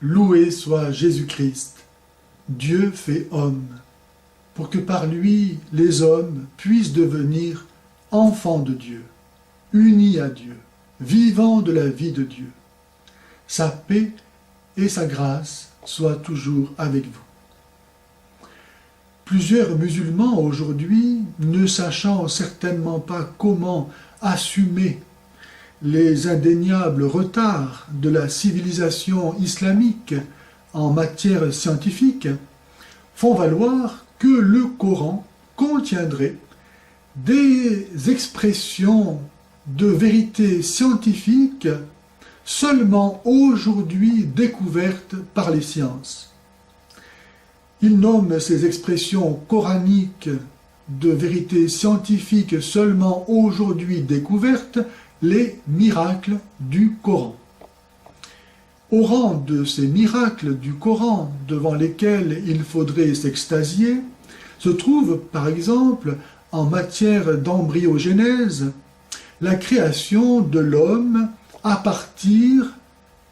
Loué soit Jésus-Christ, Dieu fait homme, pour que par lui les hommes puissent devenir enfants de Dieu, unis à Dieu, vivant de la vie de Dieu. Sa paix et sa grâce soient toujours avec vous. Plusieurs musulmans aujourd'hui, ne sachant certainement pas comment assumer les indéniables retards de la civilisation islamique en matière scientifique, font valoir que le Coran contiendrait des expressions de vérité scientifique seulement aujourd'hui découvertes par les sciences. Ils nomment ces expressions coraniques de vérité scientifique seulement aujourd'hui découvertes les miracles du Coran. Au rang de ces miracles du Coran devant lesquels il faudrait s'extasier, se trouve par exemple en matière d'embryogenèse la création de l'homme à partir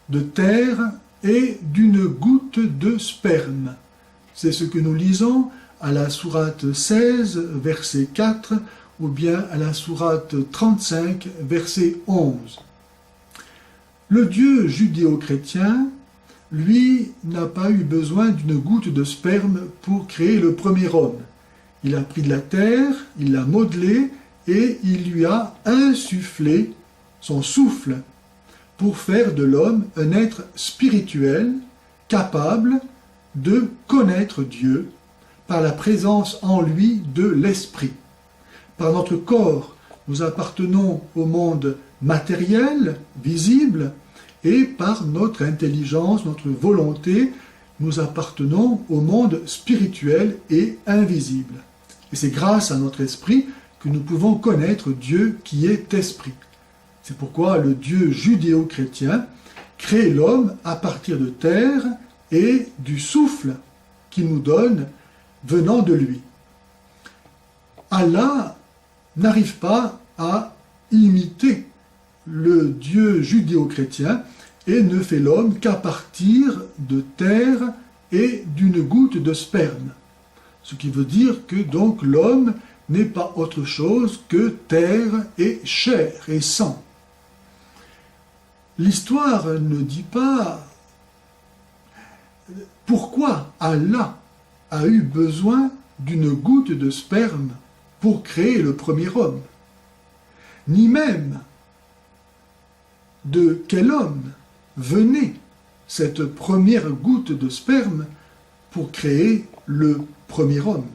de terre et d'une goutte de sperme. C'est ce que nous lisons à la sourate 16, verset 4, ou bien à la sourate 35, verset 11. Le Dieu judéo-chrétien, lui, n'a pas eu besoin d'une goutte de sperme pour créer le premier homme. Il a pris de la terre, il l'a modelé et il lui a insufflé son souffle pour faire de l'homme un être spirituel, capable de connaître Dieu par la présence en lui de l'esprit. Par notre corps, nous appartenons au monde matériel, visible, et par notre intelligence, notre volonté, nous appartenons au monde spirituel et invisible. Et c'est grâce à notre esprit que nous pouvons connaître Dieu qui est esprit. C'est pourquoi le Dieu judéo-chrétien crée l'homme à partir de terre et du souffle qu'il nous donne venant de lui. Allah n'arrive pas à imiter le Dieu judéo-chrétien et ne fait l'homme qu'à partir de terre et d'une goutte de sperme. Ce qui veut dire que donc l'homme n'est pas autre chose que terre et chair et sang. L'histoire ne dit pas pourquoi Allah a eu besoin d'une goutte de sperme pour créer le premier homme, ni même de quel homme venait cette première goutte de sperme pour créer le premier homme.